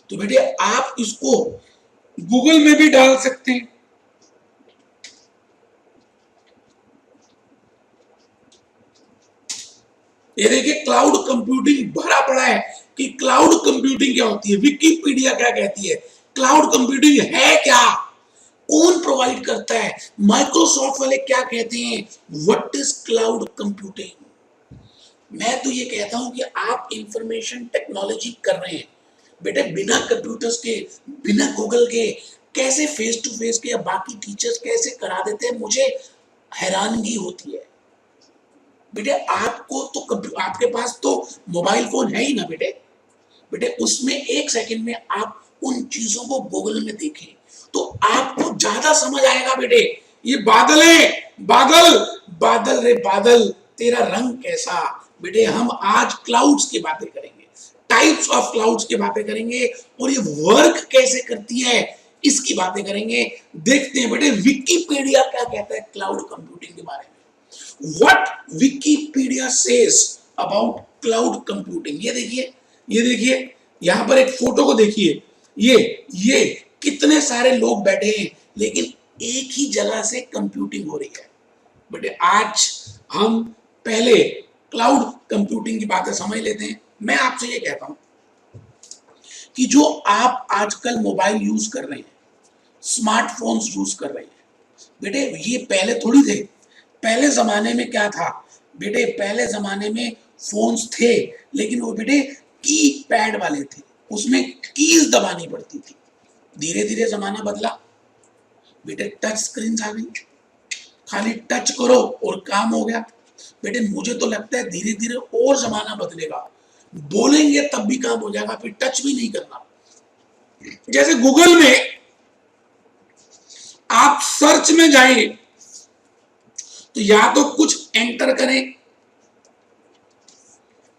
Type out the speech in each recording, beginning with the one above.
तो बेटे आप इसको गूगल में भी डाल सकते हैं। ये देखिए क्लाउड कंप्यूटिंग भरा पड़ा है कि क्लाउड कंप्यूटिंग क्या होती है। विकिपीडिया क्या कहती है, क्लाउड कंप्यूटिंग है क्या, कौन प्रोवाइड करता है, माइक्रोसॉफ्ट वाले क्या कहते हैं, व्हाट इज क्लाउड कंप्यूटिंग। मैं तो ये कहता हूं कि आप इंफॉर्मेशन टेक्नोलॉजी कर रहे हैं बेटे, बिना कंप्यूटर्स के, बिना गूगल के कैसे फेस टू फेस के या बाकी टीचर्स कैसे करा देते हैं, मुझे हैरानगी होती है। बेटे आपको तो आपके पास तो मोबाइल फोन है ही ना बेटे, बेटे उसमें एक सेकंड में आप उन चीजों को गूगल में देखें तो आपको ज्यादा समझ आएगा बेटे। ये बादल है, बादल बादल रे बादल, तेरा रंग कैसा। बेटे हम आज क्लाउड्स की बातें करेंगे, टाइप्स ऑफ क्लाउड्स की बातें करेंगे और ये वर्क कैसे करती है इसकी बातें करेंगे। देखते हैं बेटे विकिपीडिया क्या कहता है क्लाउड कंप्यूटिंग के बारे में। What Wikipedia says about cloud computing। ये देखिए यहां पर एक फोटो को देखिए, ये कितने सारे लोग बैठे हैं लेकिन एक ही जगह से कंप्यूटिंग हो रही है। बेटे आज हम पहले क्लाउड कंप्यूटिंग की बातें समझ लेते हैं। मैं आपसे ये कहता हूं कि जो आप आजकल मोबाइल यूज कर रहे हैं, स्मार्टफोन्स यूज कर रहे हैं बेटे, ये पहले थोड़ी थे। पहले जमाने में क्या था बेटे, पहले जमाने में फोन्स थे लेकिन वो बेटे की पैड वाले थे, उसमें कीज दबानी पड़ती थी। धीरे धीरे जमाना बदला बेटे, टच स्क्रीन आ गई, खाली टच करो और काम हो गया। बेटे मुझे तो लगता है धीरे धीरे और जमाना बदलेगा, बोलेंगे तब भी काम हो जाएगा, फिर टच भी नहीं करना। जैसे गूगल में आप सर्च में जाएं तो या तो कुछ एंटर करें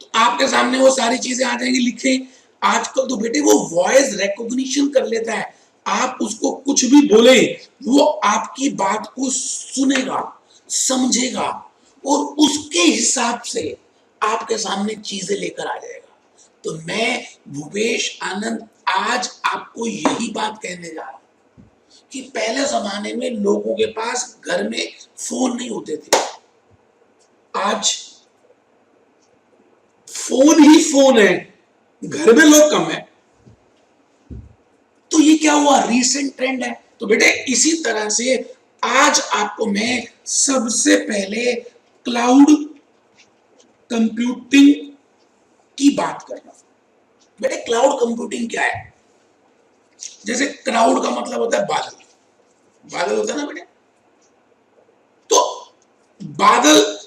तो आपके सामने वो सारी चीजें आ जाएंगी लिखे। आजकल तो बेटे वो वॉइस रिकॉग्निशन कर लेता है, आप उसको कुछ भी बोले वो आपकी बात को सुनेगा, समझेगा और उसके हिसाब से आपके सामने चीजें लेकर आ जाएगा। तो मैं भूपेश आनंद आज आपको यही बात कहने जा रहा हूं कि पहले जमाने में लोगों के पास घर में फोन नहीं होते थे, आज फोन ही फोन है, घर में लोग कम है। तो ये क्या हुआ, रीसेंट ट्रेंड है। तो बेटे इसी तरह से आज आपको मैं सबसे पहले क्लाउड कंप्यूटिंग की बात कर रहा हूं। बेटे क्लाउड कंप्यूटिंग क्या है, जैसे क्लाउड का मतलब होता है बादल, बादल होता है ना बेटे, तो बादल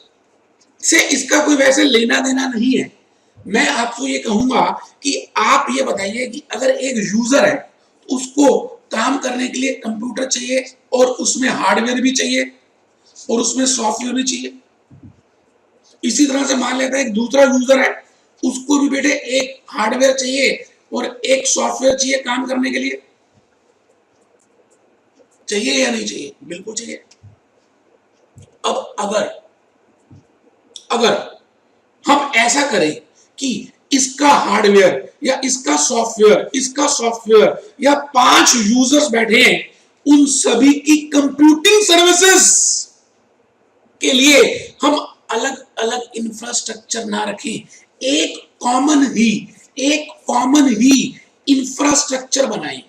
से इसका कोई वैसे लेना देना नहीं है। मैं आपको ये कहूंगा कि आप ये बताइए कि अगर एक यूजर है तो उसको काम करने के लिए कंप्यूटर चाहिए और उसमें हार्डवेयर भी चाहिए और उसमें सॉफ्टवेयर भी चाहिए। इसी तरह से मान लेते हैं एक दूसरा यूजर है, उसको भी बेटे एक हार्डवेयर चाहिए और एक सॉफ्टवेयर चाहिए काम करने के लिए। चाहिए या नहीं चाहिए, बिल्कुल चाहिए। अब अगर हम ऐसा करें कि इसका हार्डवेयर या इसका सॉफ्टवेयर या 5 यूजर्स बैठे हैं, उन सभी की कंप्यूटिंग सर्विसेज के लिए हम अलग अलग इंफ्रास्ट्रक्चर ना रखें, एक कॉमन ही इंफ्रास्ट्रक्चर बनाएं।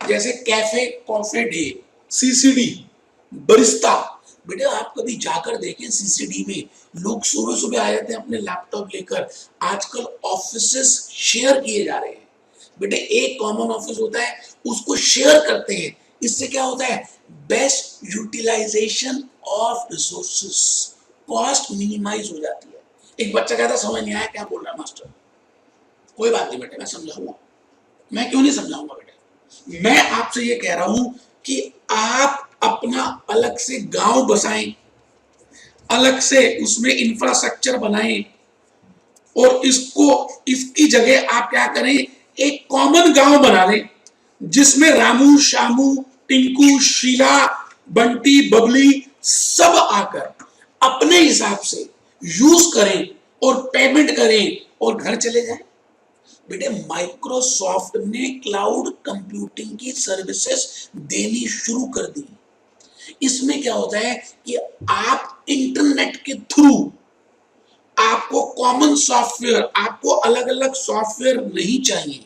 जैसे कैफे कॉफे डे, सीसीडी, बरिस्ता। बेटे आप कभी जाकर देखें सीसीडी में लोग सुबह सुबह आ जाते हैं अपने लैपटॉप लेकर। आजकल ऑफिसेस शेयर किए जा रहे हैं बेटे, एक कॉमन ऑफिस होता है उसको शेयर करते हैं। इससे क्या होता है, best utilisation of resources, cost minimise हो जाती है। एक बच्चा कहता समझ नहीं आया क्या बोल रहा है मास्टर, कोई बात नहीं बेटे मैं समझाऊंगा। मैं क्यों नहीं समझाऊंगा बेटे, मैं आपसे ये कह रहा हूं कि आप अपना अलग से गांव बसाएं, अलग से उसमें इंफ्रास्ट्रक्चर बनाएं और इसकी जगह आप क्या करें, एक कॉमन गांव बना लें जिसमें रामू, श्यामू, टिंकू, शीला, बंटी, बबली सब आकर अपने हिसाब से यूज करें और पेमेंट करें और घर चले जाएं। बेटे माइक्रोसॉफ्ट ने क्लाउड कंप्यूटिंग की सर्विसेज देनी शुरू कर दी। इसमें क्या होता है कि आप इंटरनेट के थ्रू, आपको कॉमन सॉफ्टवेयर, आपको अलग अलग सॉफ्टवेयर नहीं चाहिए,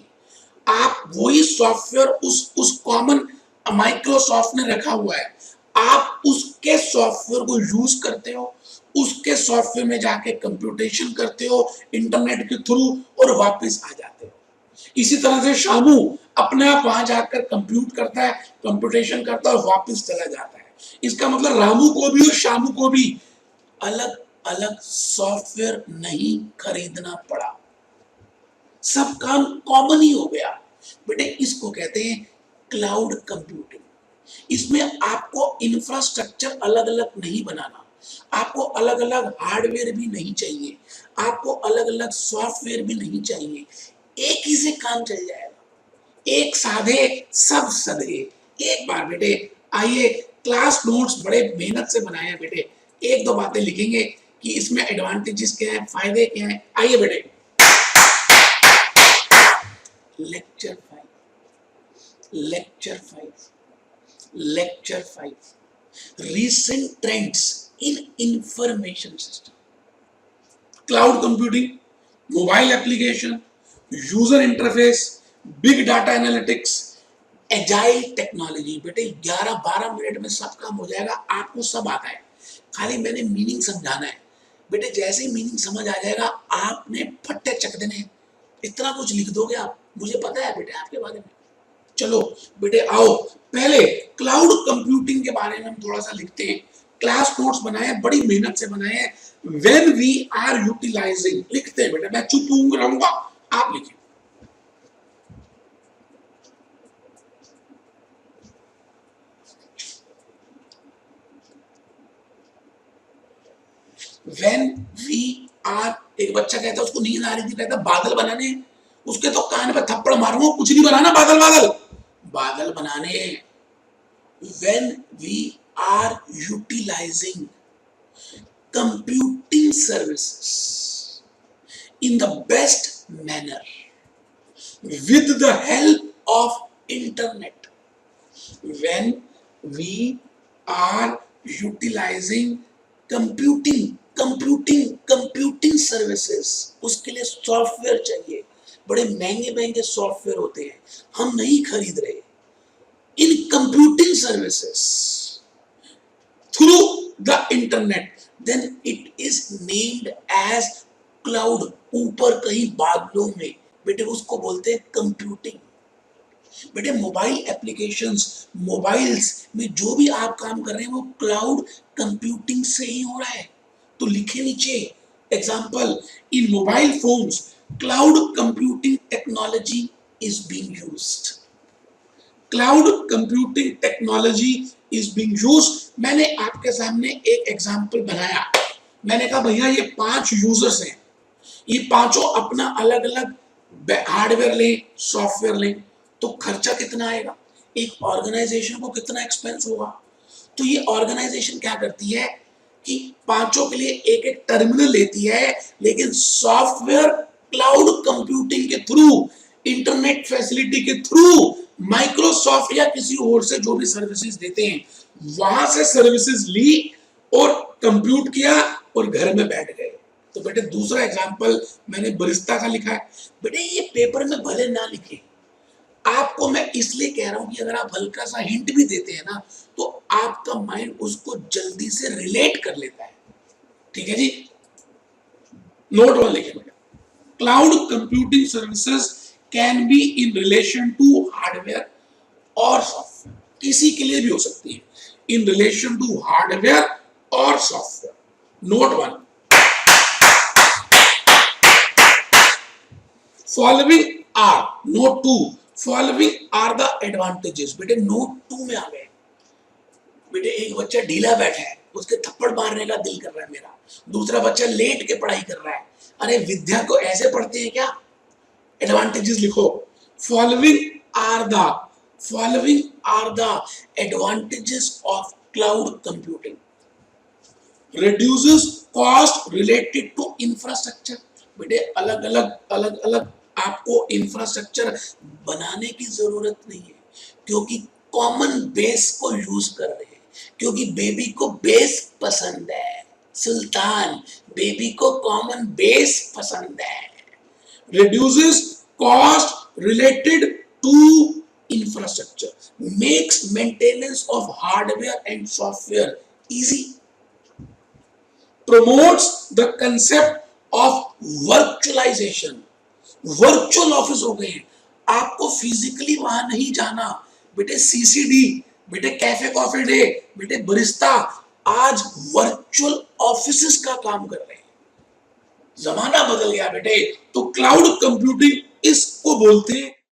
आप वही सॉफ्टवेयर उस कॉमन माइक्रोसॉफ्ट ने रखा हुआ है, आप उसके सॉफ्टवेयर को यूज करते हो, उसके सॉफ्टवेयर में जाके कंप्यूटेशन करते हो इंटरनेट के थ्रू और वापस आ जाते हो। इसी तरह से शामू अपने आप वहां जाकर कंप्यूट करता है, कंप्यूटेशन करता है और वापस चला जाता है। इसका मतलब रामू को भी और शामू को भी अलग अलग सॉफ्टवेयर नहीं खरीदना पड़ा, सब काम कॉमन ही हो गया। बेटे इसको कहते हैं क्लाउड कंप्यूटिंग। इसमें आपको इंफ्रास्ट्रक्चर अलग अलग नहीं बनाना, आपको अलग अलग हार्डवेयर भी नहीं चाहिए, आपको अलग अलग सॉफ्टवेयर भी नहीं चाहिए, एक ही से काम चल जाएगा। एक साधे सब सधे। एक बार बेटे आइए, क्लास नोट्स बड़े मेहनत से बनाए हैं बेटे, एक दो बातें लिखेंगे कि इसमें एडवांटेजेस क्या है, फायदे क्या है। आइए बेटे, lecture 5, lecture 5, lecture 5, recent trends in information system, cloud computing, mobile application, user interface, big data analytics, agile technology. बेटे 11-12 मिनट में सब काम हो जाएगा, आपको सब आता है, खाली मैंने मीनिंग समझाना है। बेटे जैसे ही मीनिंग समझ आ जाएगा आपने फट्टे चक देने, इतना कुछ लिख दोगे आप, मुझे पता है बेटे आपके बारे में। चलो बेटे आओ, पहले क्लाउड कंप्यूटिंग के बारे में हम थोड़ा सा लिखते हैं। क्लास नोट्स बनाए, बड़ी मेहनत से बनाए हैं। व्हेन वी आर यूटिलाइजिंग, लिखते हैं बेटा, मैं चुप रहूंगा, आप लिखिए। व्हेन वी आर, एक बच्चा कहता है उसको नींद आ रही थी, कहता बादल बनाने, उसके तो कान पे थप्पड़ मारूंगा, कुछ नहीं बनाना, बादल बादल बादल बनाने। when we are utilizing computing services in the best manner with the help of internet, when we are utilizing computing services, उसके लिए सॉफ्टवेयर चाहिए, बड़े महंगे महंगे सॉफ्टवेयर होते हैं, हम नहीं खरीद रहे। In computing services through the internet, then it is named as cloud। ऊपर कहीं बादलों में बेटे उसको बोलते हैं कंप्यूटिंग। बेटे मोबाइल एप्लीकेशंस, मोबाइल्स में जो भी आप काम कर रहे हैं वो क्लाउड कंप्यूटिंग से ही हो रहा है। तो लिखे नीचे example, in mobile phones cloud computing technology is being used. Cloud computing technology is being used. मैंने आपके सामने एक एग्जांपल बनाया, मैंने कहा भैया ये 5 यूजर्स हैं, ये पांचों अपना अलग अलग हार्डवेयर लें, सॉफ्टवेयर लें, तो खर्चा कितना आएगा, एक ऑर्गेनाइजेशन को कितना एक्सपेंस होगा। तो ये ऑर्गेनाइजेशन क्या करती है कि पांचों के लिए एक एक टर्मिनल लेती है, लेकिन सॉफ्टवेयर क्लाउड कंप्यूटिंग के थ्रू, इंटरनेट फैसिलिटी के थ्रू, माइक्रोसॉफ्ट या किसी और से जो भी सर्विसेज देते हैं वहां से सर्विसेज ली और कंप्यूट किया और घर में बैठ गए। तो बेटे दूसरा एग्जांपल मैंने बरिस्ता का लिखा है। बेटे ये पेपर में भले ना लिखे, आपको मैं इसलिए कह रहा हूं कि अगर आप हल्का सा हिंट भी देते हैं ना तो आपका माइंड उसको जल्दी से रिलेट कर लेता है। ठीक है जी, नोट वन लिखे बेटा, cloud computing services can be in relation to hardware और सॉफ्टवेयर, किसी के लिए भी हो सकती है, इन रिलेशन टू हार्डवेयर और software. Note one, following are, note two, following are the advantages. बेटे नोट टू में आ गए। बेटे एक बच्चा ढीला बैठा है, उसके थप्पड़ मारने का दिल कर रहा है मेरा, दूसरा बच्चा लेट के पढ़ाई कर रहा है। अरे विद्या को ऐसे पढ़ते हैं क्या? एडवांटेजेस लिखो, following are the advantages of cloud computing, reduces cost related to infrastructure. बेटे अलग अलग आपको इंफ्रास्ट्रक्चर बनाने की जरूरत नहीं है, क्योंकि कॉमन बेस को यूज कर रहे हैं, क्योंकि बेबी को बेस पसंद है। सुल्तान, बेबी को कॉमन बेस पसंद है। reduces cost related to infrastructure, makes maintenance of hardware and software easy, promotes the concept of virtualization। Virtual office हो गए, आपको फिजिकली वहां नहीं जाना। बेटे सीसीडी, बेटे कैफे कॉफी डे, बेटे बरिस्ता आज वर्चुअल ऑफिसेस का काम कर रहे हैं। जमाना बदल गया बेटे। तो क्लाउड कंप्यूटिंग इसको बोलते हैं